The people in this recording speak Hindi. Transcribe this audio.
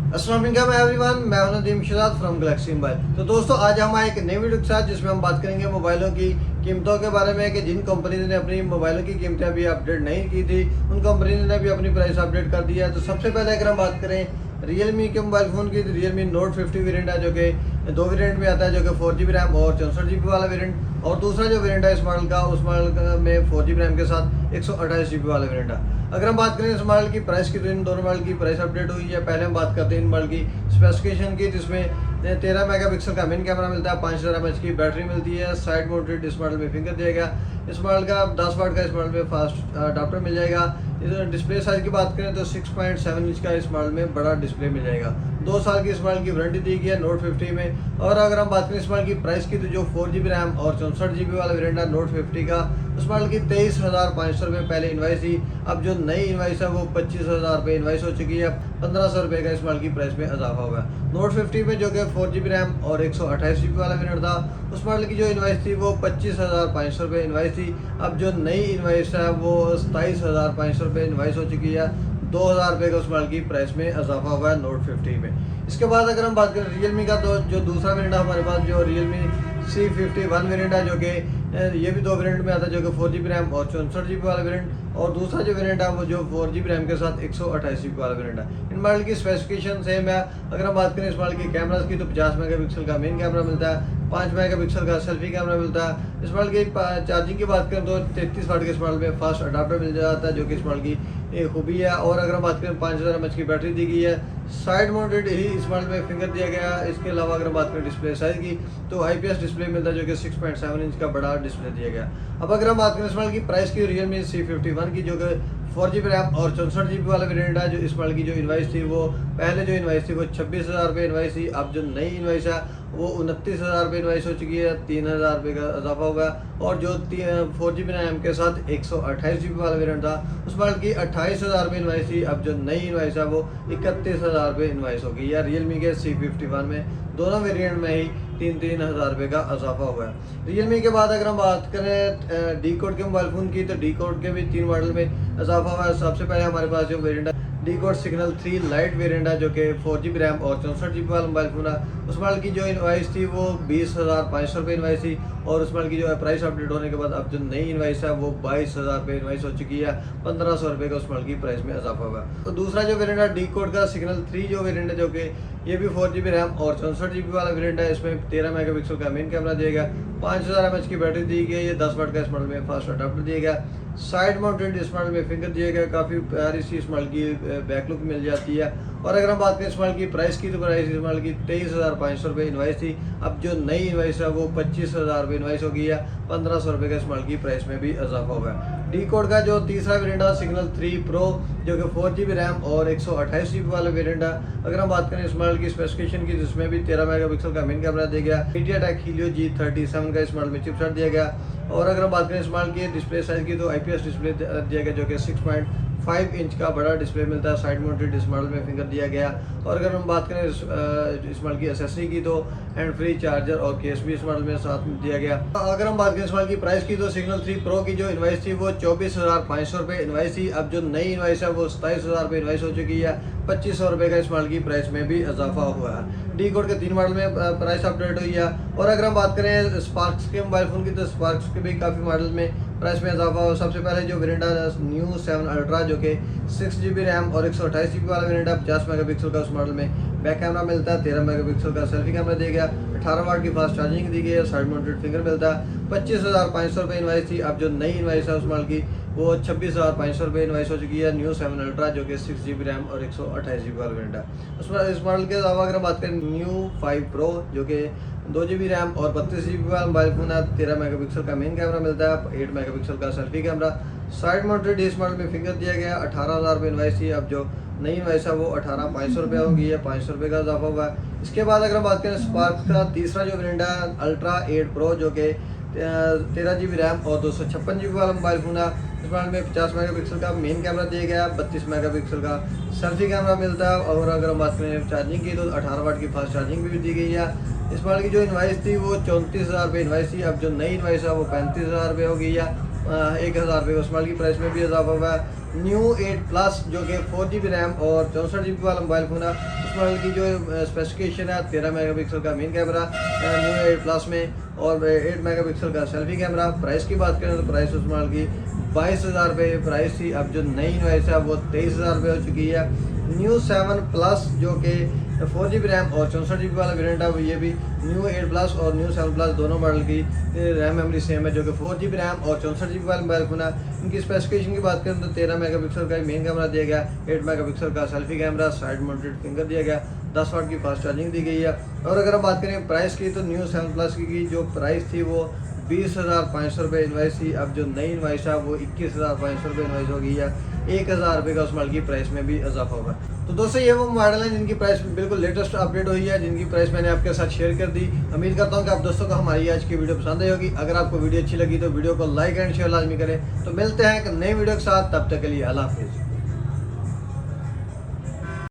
अस्सलाम वालेकुम एवरीवन, मैं हूं Nadeem Shahzad from galaxy mobile. तो दोस्तों, आज हम आए एक नई वीडियो के साथ जिसमें हम बात करेंगे मोबाइलों की कीमतों के बारे में कि जिन कंपनी ने अपनी मोबाइलों की कीमतें अभी अपडेट नहीं की थी उन कंपनी ने भी अपनी प्राइस अपडेट कर दिया है। तो सबसे पहले अगर हम बात करें रियलमी के मोबाइल फ़ोन की, तो रियलमी नोट 50 वेरिएंट है जो कि दो वेरिएंट में आता है, जो कि 4GB रैम और 64GB वाला वेरिएंट, और दूसरा जो वेरिएंट है इस मॉडल का, उस मॉडल में 4GB रैम के साथ 128GB वाला वेरिएंट है। अगर हम बात करें इस मॉडल की प्राइस की, तो इन दोनों मॉडल की प्राइस अपडेट हुई है। पहले हम बात करते हैं इन मॉडल की स्पेसिफिकेशन की, जिसमेम 13 मेगापिक्सल का मेन कैमरा मिलता है, 5000 mAh की बैटरी मिलती है, साइड माउंटेड इस मॉडल में फिंगर दिया गया। इस मॉडल का 10 वाट का इस मॉडल में फास्ट अडाप्टर मिल जाएगा। इस डिस्प्ले साइज की बात करें तो 6.7 इंच का इस मॉडल में बड़ा डिस्प्ले मिल जाएगा। 2 साल की इस मॉडल की वारंटी दी गई है नोट 50 में। और अगर हम बात करें इस मॉडल की प्राइस की, तो जो 4GB रैम और 64GB वाला वेरिएंट है नोट 50 का, उस मॉडल की 23,500 रुपये पहले इन्वाइस थी। अब जो नई इन्वाइस है वो 25,000 रुपये इन्वाइस हो चुकी है। 1500 रुपये का इस मॉडल की प्राइस में इजाफा हुआ है। नोट 50 में जो कि 4GB रैम और 128GB वाला वेरिएंट था, उस मॉडल की जो इन्वाइस थी वो 25,500 रुपये इन्वाइस थी। अब जो नई इन्वाइस है वो 27,500 रुपये इन्वाइस हो चुकी है। 2,000 रुपये का उस मॉडल की प्राइस में इजाफा हुआ है नोट 50 में। इसके बाद अगर हम बात करें रियलमी का, तो जो दूसरा वेरिएंट है हमारे पास, जो रियलमी C51 वेरिएंट है, जो कि ये भी दो वेरिएंट में आता है, जो कि 4GB रैम और 64GB वाला वेरिएंट, और दूसरा जो वेरिएंट है वो जो 4GB रैम के साथ 128GB वाला वेरिएंट है। इन मॉडल की स्पेसिफिकेशन सेम है। अगर हम बात करें इस मॉडल की कैमरास की, तो 50 मेगापिक्सल का मेन कैमरा मिलता है, 5 मेगापिक्सल का सेल्फी कैमरा मिलता है। इस मॉडल की चार्जिंग की बात करें तो 33 वाट के इस मॉडल में फास्ट अडाप्टर मिल जाता है, जो कि इस मॉडल की खूबी है। और अगर हम बात करें 5000 mAh की बैटरी दी गई है। साइड माउंटेड ही इस मॉडल में फिंगर दिया गया है। इसके अलावा अगर हम बात करें डिस्प्ले साइज की, तो IPS डिस्प्ले मिलता है, जो कि 6.7 इंच का बड़ा डिस्प्ले दिया गया। अब अगर हम बात करें इस मॉडल की प्राइस की, रियलमी C51 की, जो कि 4GB रैम और 64GB वाला वेरिएंट है, जो इस मॉडल की जो इन्वाइस थी वो पहले जो इन्वाइस थी वो 26,000 रुपये इन्वाइस थी। अब जो नई इन्वाइस है वो 29,000 रुपये इन्वाइस हो चुकी है। 3,000 रुपये का इजाफा हुआ है। और जो 4GB रैम के साथ 128GB वाला वेरिएंट था, उस मॉडल की 28,000 रुपये इन्वाइस थी। अब जो नई इन्वाइस है वो 31,000 रुपये इन्वाइस हो गई है। रियलमी के C51 में दोनों वेरिएंट में ही 3,000 रुपये का इजाफा हुआ है। रियलमी के बाद अगर हम बात करें डी कोड के मोबाइल फ़ोन की, तो डी कोड के भी 3 मॉडल में इजाफा हुआ है। सबसे पहले हमारे पास जो वेरिएंट है D code signal 3 light variant है, जो कि 4GB रैम और 64GB वाला मोबाइल फ़ोन है। उस मॉडल की जो इन्वाइस थी वो 20,500 रुपये इन्वाइस थी। और उस मॉडल की जो है प्राइस अपडेट होने के बाद अब जो नई इन्वाइस है वो 22,000 रुपये इन्वाइस हो चुकी है। 1,500 रुपये का उस मॉडल की प्राइस में इजाफा हुआ। तो दूसरा जो वेरिएंट है डी कोड का सिग्नल 3 जो वेरिएंट है, जो कि ये भी 4GB रैम और 64GB वाला वेरिएंट है। इसमें 13 मेगापिक्सल का मेन कैमरा दिया गया, 5000 mAh की बैटरी दी गई है, 10 वाट का इस मॉडल में फास्ट अडाप्टर दिया गया, साइड माउंटेड इस मॉडल में फिंगर दिया गया। काफ़ी प्यारी सी इस मॉडल की बैक लुक मिल जाती है। और अगर हम बात करें इस मॉडल की प्राइस की, तो प्राइस इस मॉडल की 23,500 रुपये इन्वाइस थी। अब जो नई इन्वाइस है वो 25,000 रुपये इन्वाइस हो गई है। 1,500 रुपये का इस मॉडल की प्राइस में भी इजाफा हुआ है। डी कोड का जो तीसरा वेरिएंट है सिग्नल 3 प्रो, जो कि 4GB रैम और 128GB वाला वेरिएंट है। अगर हम बात करें इस मॉडल की स्पेसिफिकेशन की, जिसमें भी 13 मेगापिक्सल का मेन कैमरा दिया गया, मीडियाटेक हीलियो G37 का इस मॉडल में चिपसेट दिया गया। और अगर हम बात करें इस मॉडल की डिस्प्ले साइज की, तो IPS डिस्प्ले दिया गया, जो कि 6.5 इंच का बड़ा डिस्प्ले मिलता है। साइड माउंटेड इस मॉडल में फिंगर दिया गया। और अगर हम बात करें इस मॉडल की एसेसरी की, तो हैंड फ्री चार्जर और केस भी इस मॉडल में साथ में दिया गया। अगर हम बात करें इस मॉडल की प्राइस की, तो सिग्नल 3 प्रो की जो इन्वाइस थी वो 24,500 रुपये इन्वाइस थी। अब जो नई इन्वाइस है वो 27,000 रुपये इन्वाइस हो चुकी है। 2,500 रुपये का इस मॉडल की प्राइस में भी इजाफा हुआ है। डी कोड के 3 मॉडल में प्राइस अपडेट हुई है। और अगर हम बात करें स्पार्क्स के मोबाइल फ़ोन की, तो स्पार्क्स के भी काफ़ी मॉडल में प्राइस में इजाफा हुआ। सबसे पहले जो वेरिएंट है न्यू 7 अल्ट्रा, जो कि 6GB रैम और 128GB वाला वेरिएंट है। 50 मेगापिक्सल का उस मॉडल में बैक कैमरा मिलता है, 13 मेगापिक्सल का सेल्फी कैमरा दिया गया, 18 वाट की फास्ट चार्जिंग दी गई है, साइड माउंटेड फिंगर मिलता है। 25,500 रुपये इन्वाइस थी। अब जो नई इन्वाइस है उस मॉडल की वो 26,500 रुपये इन्वाइस हो चुकी है। न्यू 7 अल्ट्रा, जो कि 6GB रैम और 128GB वाला वेरिएंट है। उसमें इस मॉडल के अलावा अगर हम बात करें न्यू 5 प्रो, जो कि 2GB रैम और 32GB वाला मोबाइल फ़ोन है। 13 मेगापिक्सल का मेन कैमरा मिलता है, 8 मेगापिक्सल का सेल्फी कैमरा, साइड माउंटेड इस मॉडल में फिंगर दिया गया। 18,000 रुपये इन्वाइस थी। अब जो नई इन्वाइस है वो 18,500 रुपये हो गई है। 500 रुपये का इजाफा हुआ है। इसके बाद अगर हम बात करें स्पार्क का तीसरा जो वेरिएंट है अल्ट्रा 8 प्रो, जो कि 13GB रैम और 256GB वाला मोबाइल फ़ोन है। इस मॉडल में 50 मेगापिक्सल का मेन कैमरा दिया गया, 32 मेगापिक्सल का सेल्फी कैमरा मिलता है। और अगर हम बात करें चार्जिंग की, तो 18 वाट की फास्ट चार्जिंग भी दी गई है। इस मॉडल की जो इन्वाइस थी वो 34,000 रुपये इन्वाइस थी। अब जो नई इन्वाइस है वो 35,000 रुपये हो गई है। 1000 रुपये का उस मॉडल की प्राइस में भी इजाफा हुआ है। न्यू 8 प्लस जो कि 4GB रैम और 64GB वाला मोबाइल फ़ोन है, उस मॉडल की जो स्पेसिफिकेशन है 13 मेगापिक्सल का मेन कैमरा न्यू 8 प्लस में और 8 मेगापिक्सल का सेल्फी कैमरा। प्राइस की बात करें तो प्राइस उस मॉडल की 22,000 रुपये प्राइस थी। अब जो नई इनवाइस है वो 23,000 रुपये हो चुकी है। न्यू 7 प्लस जो कि 4GB रैम और 64GB वाला वेरिएंट है, वो ये भी न्यू 8 प्लस और न्यू 7 प्लस दोनों मॉडल की रैम मेमोरी सेम है, जो कि 4GB रैम और 64GB वाला मोबाइल फोन है। इनकी स्पेसिफिकेशन की बात करें तो 13 मेगापिक्सल का मेन कैमरा दिया गया, 8 मेगापिक्सल का selfie camera, side mounted finger दिया गया, 10 वाट की फास्ट चार्जिंग दी गई है। और अगर हम बात करें प्राइस की तो न्यू 7 प्लस की जो प्राइस थी वो 20,500 रुपये इन्वाइस थी। अब जो नई इन्वाइस है वो 21,500 रुपये इन्वाइस हो गई है। 1,000 रुपये का उस मॉडल की प्राइस में भी इजाफा होगा। तो दोस्तों ये वो मॉडल हैं जिनकी प्राइस बिल्कुल लेटेस्ट अपडेट हुई है, जिनकी प्राइस मैंने आपके साथ शेयर कर दी। उम्मीद करता हूँ कि आप दोस्तों को हमारी आज की वीडियो पसंद आई होगी। अगर आपको वीडियो अच्छी लगी तो वीडियो को लाइक एंड शेयर लाजमी करें। तो मिलते हैं एक नई वीडियो के साथ, तब तक के लिए अल्लाह हाफिज़।